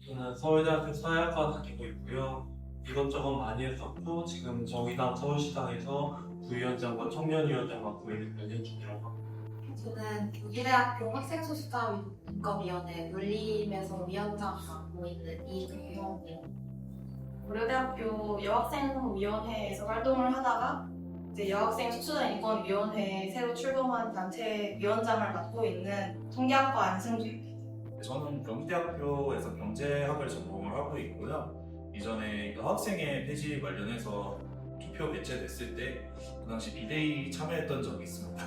저는 서울대학교 사회학과 다니고 있고요. 이것저것 많이 했었고 지금 정의당 서울시당에서 부위원장과 청년위원장 맡고 있는 연연 중이라고 합니다. 저는 경기대학교 학생소수자 인권위원회 물림에서 위원장 맡고 있는 이금영이에요. 고려대학교 여학생위원회에서 활동을 하다가 이제 여학생 소수자 인권위원회에 새로 출범한 단체 위원장을 맡고 있는 통계학과 안승주입니다. 저는 경기대학교에서 경제학을 전공을 하고 있고요. 이전에 여학생회 폐지 관련해서 투표 개최됐을 때 그 당시 비대위 참여했던 적이 있습니다.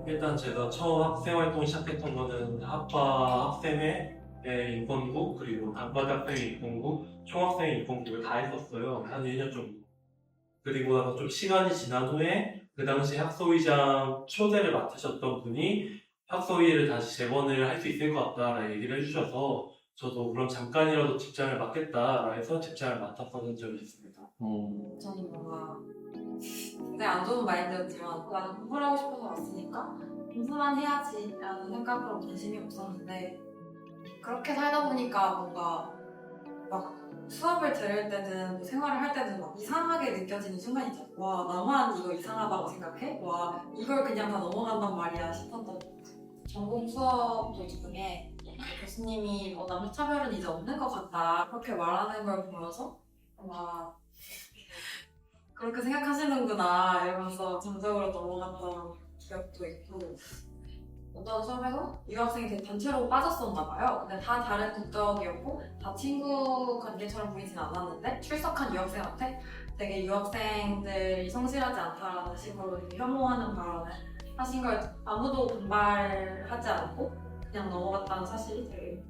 일단 제가 처음 학생활동 시작했던 거는 학과 학생회 인권부 그리고 단과대 학생회 인권부, 총학생회 인권부를 다 했었어요. 한 1년 정도. 그리고 나서 좀 시간이 지난 후에 그 당시 학소위장 초대를 맡으셨던 분이 학소위를 다시 재건을 할 수 있을 것 같다라는 얘기를 해주셔서 저도 그럼 잠깐이라도 집장을 맡겠다라 해서 집장을 맡았었던 적이 있습니다. 저는 뭔가 굉장히 안 좋은 마인드였지만 나는 공부를 하고 싶어서 왔으니까 공부만 해야지 라는 생각으로 관심이 없었는데 그렇게 살다 보니까 뭔가 막 수업을 들을 때든 뭐 생활을 할 때든 막 이상하게 느껴지는 순간이 있잖아. 와 나만 이거 이상하다고 생각해? 와 이걸 그냥 다 넘어간단 말이야 싶었던 전공 수업도 중에 교수님이 남녀 차별은 이제 없는 것 같다 그렇게 말하는 걸 보면서 와 그렇게 생각하시는구나 이러면서 정적으로 넘어갔던 기억도 있고 어떤 수업에서 유학생이 되게 단체로 빠졌었나 봐요. 근데 다 다른 국적이었고 다 친구 관계처럼 보이진 않았는데 출석한 유학생한테 되게 유학생들이 성실하지 않다라는 식으로 되게 혐오하는 발언을 하신 걸 아무도 반발하지 않고 그냥 넘어갔다는 사실이 되게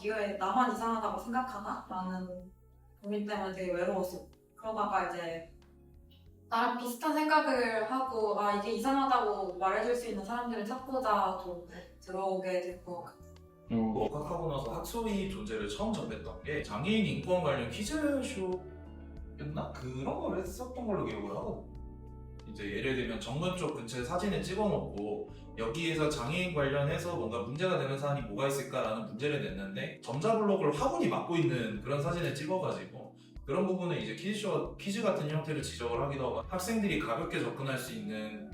이게 나만 이상하다고 생각하나? 라는 고민 때문에 되게 외로웠어요. 그러다가 이제 나랑 비슷한 생각을 하고 이게 이상하다고 말해줄 수 있는 사람들을 찾고자 좀 들어오게 될 것 같아요. 복학하고 나서 학소위 존재를 처음 접했던 게 장애인 인권 관련 퀴즈쇼였나? 그런 걸 했었던 걸로 기억을 하거든요. 이제 예를 들면 정문 쪽 근처에 사진을 찍어놓고 여기에서 장애인 관련해서 뭔가 문제가 되는 사안이 뭐가 있을까라는 문제를 냈는데 점자블록을 화분이 맡고 있는 그런 사진을 찍어가지고 그런 부분은 이제 퀴즈 같은 형태를 지적을 하기도 하고 학생들이 가볍게 접근할 수 있는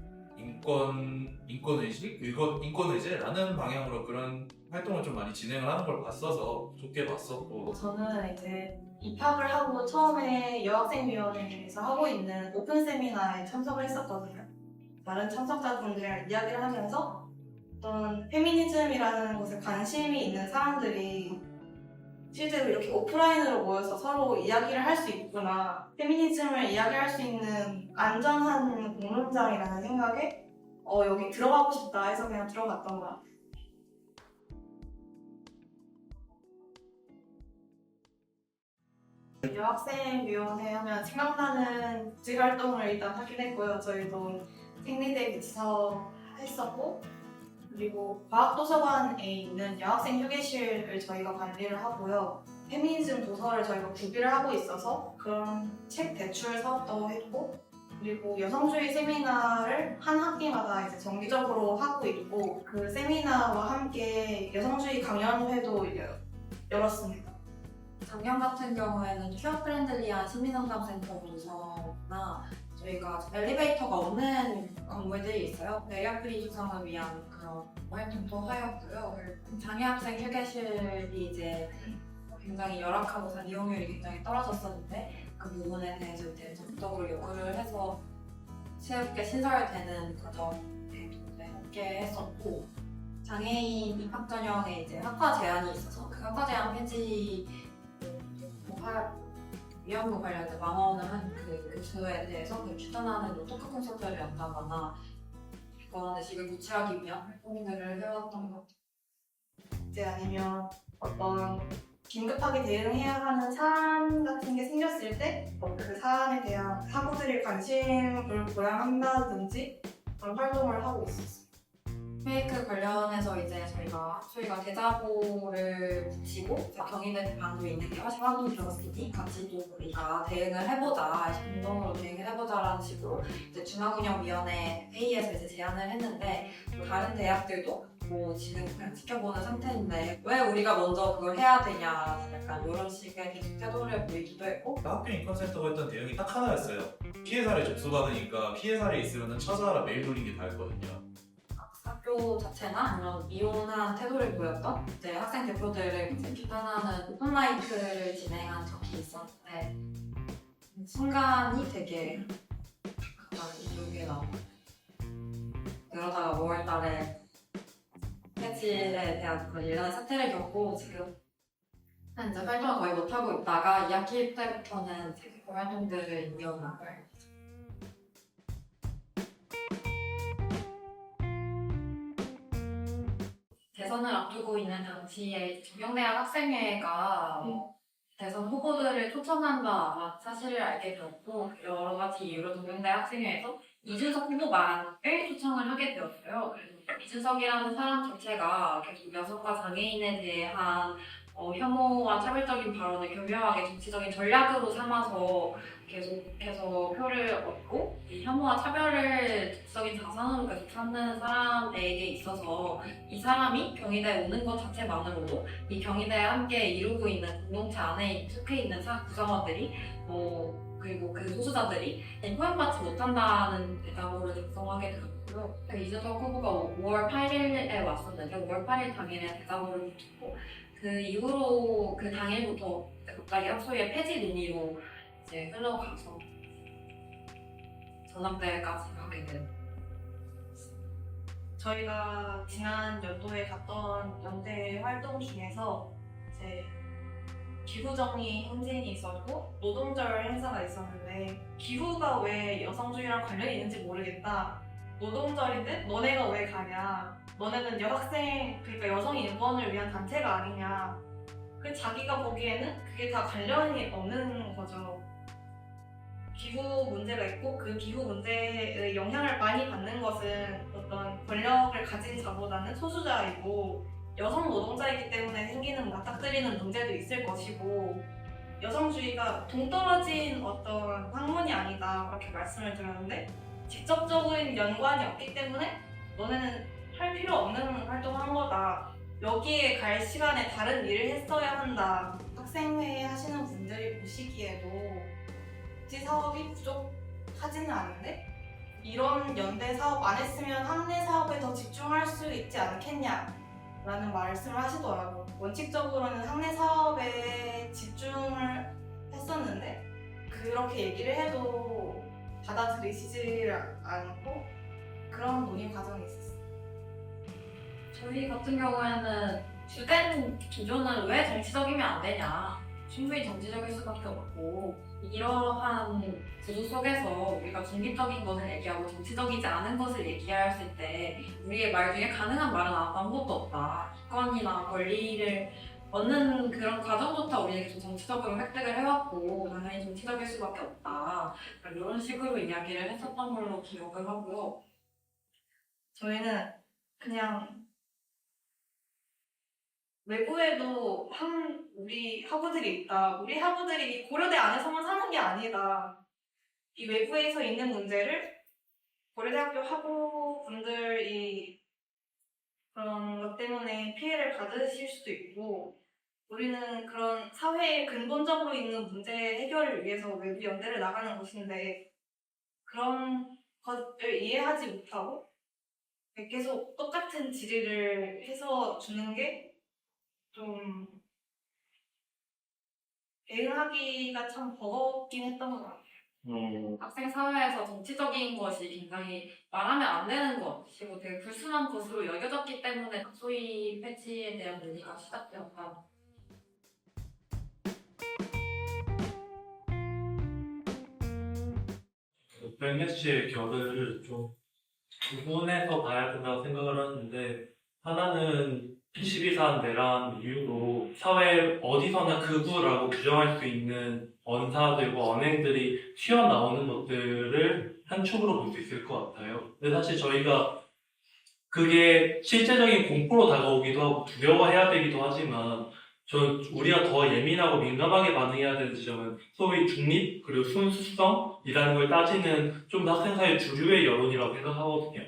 인권의제라는 방향으로 그런 활동을 좀 많이 진행을 하는 걸 봤어서 좋게 봤었고 저는 이제 입학을 하고 처음에 여학생위원회에서 하고 있는 오픈 세미나에 참석을 했었거든요. 다른 참석자분들이랑 이야기를 하면서 어떤 페미니즘이라는 것에 관심이 있는 사람들이 실제로 이렇게 오프라인으로 모여서 서로 이야기를 할 수 있구나. 페미니즘을 이야기할 수 있는 안전한 공론장이라는 생각에 여기 들어가고 싶다 해서 그냥 들어갔던 것 같아요. 여학생위원회 하면 생각나는 복지활동을 일단 하긴 했고요. 저희도 생리대 비서 했었고 그리고 과학도서관에 있는 여학생 휴게실을 저희가 관리를 하고요. 페미니즘 도서를 저희가 구비를 하고 있어서 그런 책 대출 사업도 했고 그리고 여성주의 세미나를 한 학기마다 이제 정기적으로 하고 있고 그 세미나와 함께 여성주의 강연회도 열었습니다. 작년 같은 경우에는 큐어 프렌들리한 시민상담센터 분석이나 저희가 엘리베이터가 없는 건물들이 있어요. 내리학비 조성을 위한 그런 활동도 하였고요. 장애학생 휴게실이 이제 굉장히 열악하고 이용률이 굉장히 떨어졌었는데 그 부분에 대해서 이제 적극적으로 요구를 해서 새롭게 신설되는 과정에 함께 했었고 장애인 입학 전형에 이제 학과 제한이 있어서 그 학과 제한 폐지 위안부 관련해서 망언을 한 그 교수에 대해서 추천하는 토크 콘서트를 연다거나 그거는 지금 유치하기 위한 활동들을 해왔던 것 같아요. 이제 아니면 어떤 긴급하게 대응해야 하는 사안 같은 게 생겼을 때 그 사안에 대한 사고들이 관심을 고양한다든지 그런 활동을 하고 있었어요. 딥페이크 관련해서 이제 저희가 계좌보를 붙이고 경희대 방도 있는 게 화성 university 같이 또 우리가 대응을 해보자, 공동으로 대응을 해보자라는 식으로 이제 중앙운영위원회 회의에서 이제 제안을 했는데 또 다른 대학들도 뭐 지금 그냥 지켜보는 상태인데 왜 우리가 먼저 그걸 해야 되냐 약간 이런 식의 계속 태도를 보이기도 했고 학교 인권센터가 했던 대응이 딱 하나였어요. 피해 사례 접수받으니까 피해 사례 있으면 찾아라 메일 돌린 게 다였거든요. 학교 자체나 이런 이혼한 태도를 보였던 이제 학생 대표들을 이제 비판하는 오픈마이크를 진행한 적이 있었는데 순간이 되게 약간 이쪽에 나오고 그러다가 5월달에 폐지에 대한 그런 일련의 사태를 겪고 지금 이제 활동을 거의 못하고 있다가 2학기 때부터는 이제 그 활동들을 이어나갈 대선을 앞두고 있는 당시에 정경대학 학생회가 대선 후보들을 초청한다 사실을 알게 되었고 여러 가지 이유로 정경대학 학생회에서 이준석 후보만을 초청을 하게 되었어요. 그래서 이준석이라는 사람 자체가 계속 여성과 장애인에 대한 혐오와 차별적인 발언을 교묘하게 정치적인 전략으로 삼아서 계속해서 표를 얻고 이 혐오와 차별을 정치적인 자산으로 계속 삼는 사람에게 있어서 이 사람이 경희대에 오는 것 자체만으로도 이 경희대에 함께 이루고 있는 공동체 안에 속해 있는 구성원들이 그리고 그 소수자들이 포용받지 못한다는 대답으로 작성하게 되었고요. 이준석 후보가 5월 8일에 왔었는데 5월 8일 당일에 대답으로 붙였고 그 이후로 그 당일부터 갑자기 학소의 폐지 논의로 이제 흘러가서 전학대회까지 가게 된. 저희가 지난 연도에 갔던 연대 활동 중에서 이제 기후정의 행진이 있었고 노동절 행사가 있었는데 기후가 왜 여성주의랑 관련이 있는지 모르겠다. 노동절인데 너네가 왜 가냐. 너네는 여학생, 그러니까 여성 인권을 위한 단체가 아니냐. 그 자기가 보기에는 그게 다 관련이 없는 거죠. 기후 문제가 있고 그 기후 문제의 영향을 많이 받는 것은 어떤 권력을 가진 자보다는 소수자이고 여성 노동자이기 때문에 생기는 맞닥뜨리는 문제도 있을 것이고 여성주의가 동떨어진 어떤 학문이 아니다 그렇게 말씀을 드렸는데 직접적인 연관이 없기 때문에 너네는 할 필요 없는 활동을 한 거다. 여기에 갈 시간에 다른 일을 했어야 한다. 학생회에 하시는 분들이 보시기에도 복지 사업이 부족하지는 않은데 이런 연대 사업 안 했으면 학내 사업에 더 집중할 수 있지 않겠냐 라는 말씀을 하시더라고요. 원칙적으로는 학내 사업에 집중을 했었는데 그렇게 얘기를 해도 받아들이시지 않고 그런 논의 과정이 있었어요. 저희 같은 경우에는 주된 기조는 왜 정치적이면 안 되냐. 충분히 정치적일 수밖에 없고 이러한 구조 속에서 우리가 중립적인 것을 얘기하고 정치적이지 않은 것을 얘기했을 때 우리의 말 중에 가능한 말은 아무것도 없다. 기권이나 권리를 얻는 그런 과정조차 우리는 계속 정치적으로 획득을 해왔고 당연히 정치적일 수밖에 없다. 이런 식으로 이야기를 했었던 걸로 기억을 하고요. 저희는 그냥 외부에도 우리 학우들이 있다. 우리 학우들이 이 고려대 안에서만 사는 게 아니다. 이 외부에서 있는 문제를 고려대학교 학우분들이 그런 것 때문에 피해를 받으실 수도 있고 우리는 그런 사회에 근본적으로 있는 문제 해결을 위해서 외부 연대를 나가는 것인데 그런 것을 이해하지 못하고 계속 똑같은 질의를 해서 주는 게 좀 대응하기가 참 버겁긴 했던 것 같아요. 학생 사회에서 정치적인 것이 굉장히 말하면 안 되는 것이고 되게 불순한 것으로 여겨졌기 때문에 소위 폐지에 대한 논의가 시작되었다. 백매치의 결을 좀 구분해서 봐야 된다고 생각을 하는데 하나는 P12산 내란 이후로 사회 어디서나 극우라고 규정할 수 있는 언사들과 언행들이 튀어나오는 것들을 한 축으로 볼 수 있을 것 같아요. 근데 사실 저희가 그게 실제적인 공포로 다가오기도 하고 두려워해야 되기도 하지만 우리가 더 예민하고 민감하게 반응해야 되는 지점은 소위 중립 그리고 순수성이라는 걸 따지는 좀 더 학생 사회 주류의 여론이라고 생각하거든요.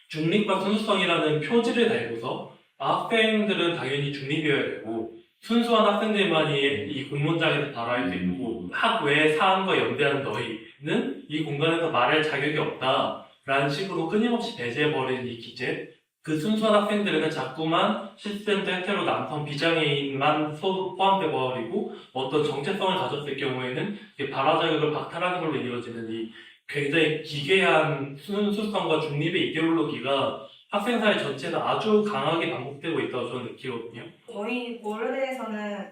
중립과 순수성이라는 표지를 달고서 학생들은 당연히 중립이어야 되고 순수한 학생들만이 이 공문장에서 발화할 수 있고 학 외의 사안과 연대하는 너희는 이 공간에서 말할 자격이 없다라는 식으로 끊임없이 배제해버린 이 기재, 그 순수한 학생들에는 자꾸만 시스템드 헤테로 남성 비장애인만 포함돼 버리고 어떤 정체성을 가졌을 경우에는 발화 자격을 박탈하는 걸로 이루어지는 이 굉장히 기괴한 순수성과 중립의 이데올로기가 학생사회 전체에서 아주 강하게 반복되고 있다고 저는 느끼거든요. 저희 모르대에서는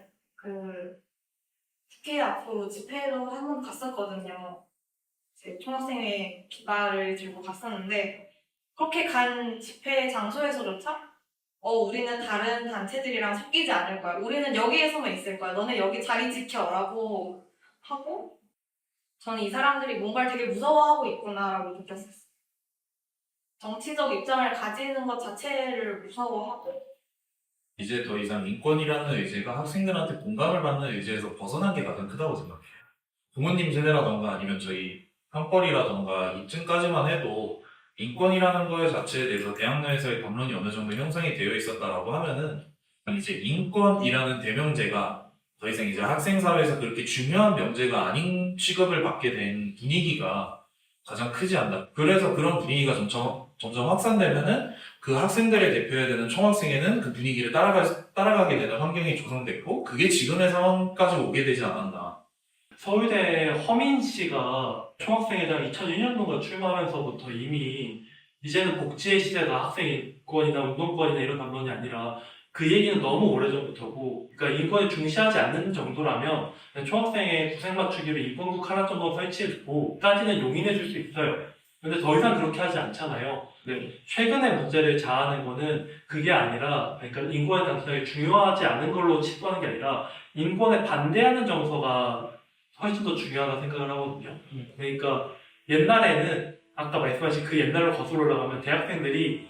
특히 앞으로 집회로 한 번 갔었거든요. 제 총학생회 깃발을 들고 갔었는데 그렇게 간 집회 장소에서조차 우리는 다른 단체들이랑 섞이지 않을 거야. 우리는 여기에서만 있을 거야. 너네 여기 자리 지켜라고 하고 저는 이 사람들이 뭔가를 되게 무서워하고 있구나라고 느꼈었어요. 정치적 입장을 가지는 것 자체를 무서워하고 이제 더 이상 인권이라는 의제가 학생들한테 공감을 받는 의제에서 벗어난 게 가장 크다고 생각해요. 부모님 세대라던가 아니면 저희 한벌이라던가 이쯤까지만 해도 인권이라는 거 자체에 대해서 대학 내에서의 담론이 어느 정도 형성이 되어 있었다라고 하면은 이제 인권이라는 대명제가 더 이상 이제 학생 사회에서 그렇게 중요한 명제가 아닌 취급을 받게 된 분위기가 가장 크지 않나. 그래서 그런 분위기가 점점 확산되면은 그 학생들을 대표해야 되는 총학생회는 그 분위기를 따라가게 되는 환경이 조성됐고 그게 지금의 상황까지 오게 되지 않았나. 서울대 허민 씨가 총학생회장 2001년도가 출마하면서부터 이미 이제는 복지의 시대다 학생 인권이나 운동권이나 이런 담론이 아니라 그 얘기는 너무 오래전부터고 그러니까 인권을 중시하지 않는 정도라면 총학생회 구색 맞추기로 인권국 하나 정도 설치해두고 까지는 용인해 줄 수 있어요. 근데 더 이상 그렇게 하지 않잖아요. 네, 최근에 문제를 자아낸 거는 그게 아니라 그러니까 인권의 단순하게 중요하지 않은 걸로 치부하는 게 아니라 인권에 반대하는 정서가 훨씬 더 중요하다고 생각을 하거든요. 그러니까 옛날에는 아까 말씀하신 그 옛날로 거슬러 올라가면 대학생들이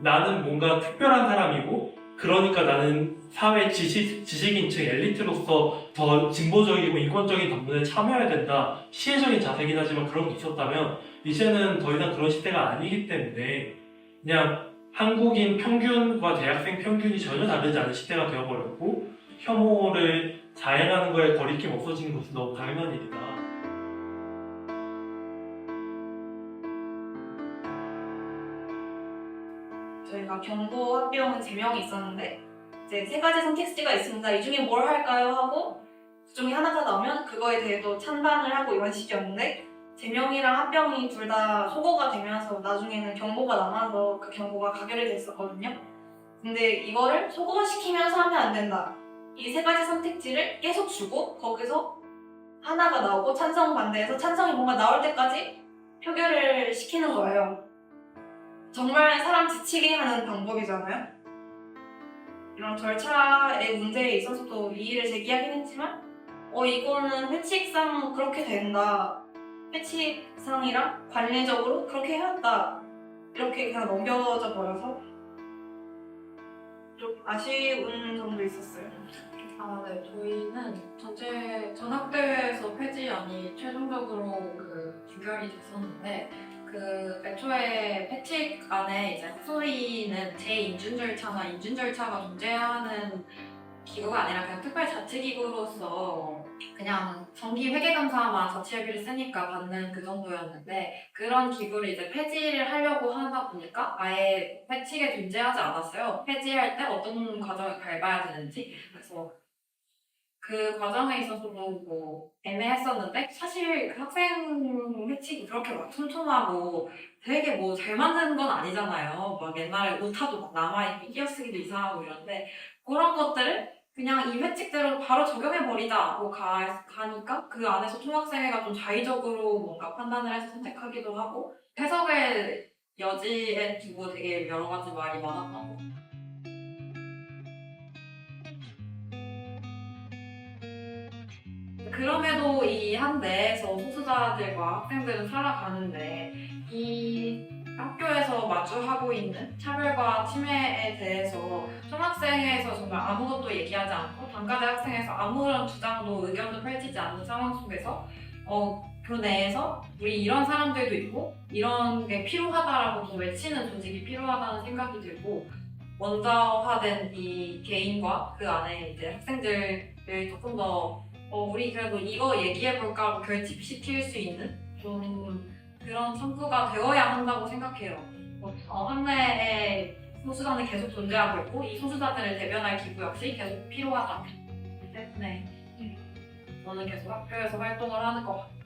나는 뭔가 특별한 사람이고 그러니까 나는 사회 지식인층 엘리트로서 더 진보적이고 인권적인 담론에 참여해야 된다. 시혜적인 자세긴 하지만 그런 게 있었다면 이제는 더 이상 그런 시대가 아니기 때문에 그냥 한국인 평균과 대학생 평균이 전혀 다르지 않은 시대가 되어버렸고 혐오를 자행하는 거에 거리낌 없어지는 것은 너무 당연한 일이다. 저희가 경고 합병은 3명이 있었는데 이제 3가지 선택지가 있습니다. 이 중에 뭘 할까요? 하고 그 중에 하나가 나오면 그거에 대해서 찬반을 하고 이런 식이었는데 3명이랑 합병이 둘 다 소거가 되면서 나중에는 경고가 남아서 그 경고가 가결이 됐었거든요. 근데 이거를 소거시키면서 하면 안 된다. 이 3가지 선택지를 계속 주고 거기서 하나가 나오고 찬성 반대해서 찬성이 뭔가 나올 때까지 표결을 시키는 거예요. 정말 사람 지치게 하는 방법이잖아요. 이런 절차의 문제에 있어서도 이의를 제기하긴 했지만 이거는 회칙상 그렇게 된다. 회칙상이랑 관리적으로 그렇게 해왔다. 이렇게 그냥 넘겨져 버려서 좀 아쉬운 점도 있었어요. 네. 저희는 전학대회에서 폐지안이 최종적으로 규결이 됐었는데 애초에 패칙 안에 이제 학소위는 재인준 절차나 인준 절차가 존재하는 기구가 아니라 그냥 특별자치기구로서 그냥 정기 회계감사만 자치회비를 쓰니까 받는 그 정도였는데 그런 기구를 이제 폐지를 하려고 하다 보니까 아예 패칙에 존재하지 않았어요. 폐지할 때 어떤 과정을 밟아야 되는지. 그래서 그 과정에 있어서도 애매했었는데 사실 그 학생 회칙이 그렇게 막 촘촘하고 되게 잘 만드는 건 아니잖아요. 막 옛날에 오타도 막 남아있고 띄어쓰기도 이상하고 이런데 그런 것들을 그냥 이 회칙대로 바로 적용해버리자고 가니까 그 안에서 총학생회가 좀 자의적으로 뭔가 판단을 해서 선택하기도 하고 해석의 여지에 두고 되게 여러 가지 말이 많았던 것 같아요. 그럼에도 이 한대에서 소수자들과 학생들은 살아가는데 이 학교에서 마주하고 있는 차별과 침해에 대해서 총학생회에서 정말 아무것도 얘기하지 않고 단과대 학생회에서 아무런 주장도 의견도 펼치지 않는 상황 속에서 교내에서 우리 이런 사람들도 있고 이런 게 필요하다라고 좀 외치는 조직이 필요하다는 생각이 들고 원자화된 이 개인과 그 안에 이제 학생들을 조금 더 우리 그래도 이거 얘기해볼까 하고 결집시킬 수 있는 좀 그런 창구가 되어야 한다고 생각해요. 학내에 소수자는 계속 존재하고 있고 이 소수자들을 대변할 기구 역시 계속 필요하다. 때문에 저는 계속 학교에서 활동을 하는 것 같아요.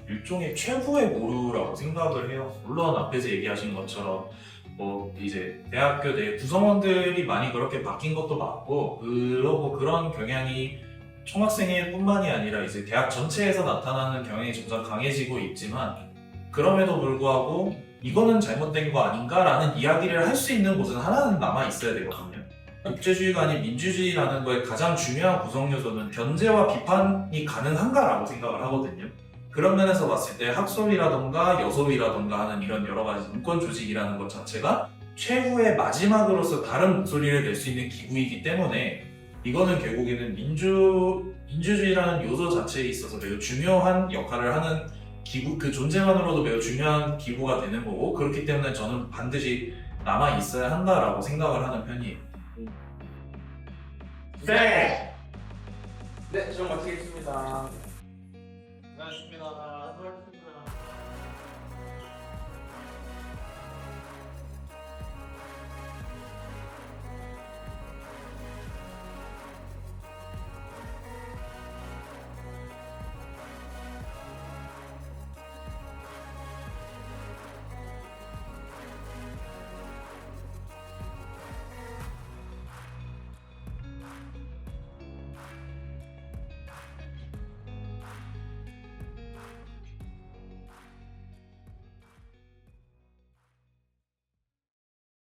일종의 최후의 모루라고 생각을 해요. 물론 앞에서 얘기하신 것처럼 뭐 이제 대학교 내 구성원들이 많이 그렇게 바뀐 것도 맞고 그러고 그런 경향이 총학생회뿐만이 아니라 이제 대학 전체에서 나타나는 경향이 점점 강해지고 있지만 그럼에도 불구하고 이거는 잘못된 거 아닌가라는 이야기를 할 수 있는 곳은 하나는 남아 있어야 되거든요. 독재주의가 아닌 민주주의라는 거의 가장 중요한 구성 요소는 견제와 비판이 가능한가라고 생각을 하거든요. 그런 면에서 봤을 때 학소위라던가 여소위라던가 하는 이런 여러 가지 인권 조직이라는 것 자체가 최후의 마지막으로서 다른 목소리를 낼 수 있는 기구이기 때문에 이거는 결국에는 민주주의라는 요소 자체에 있어서 매우 중요한 역할을 하는 기구, 그 존재만으로도 매우 중요한 기구가 되는 거고 그렇기 때문에 저는 반드시 남아 있어야 한다라고 생각을 하는 편이에요. 네! 네, 시험 마치겠습니다. 고생하셨습니다.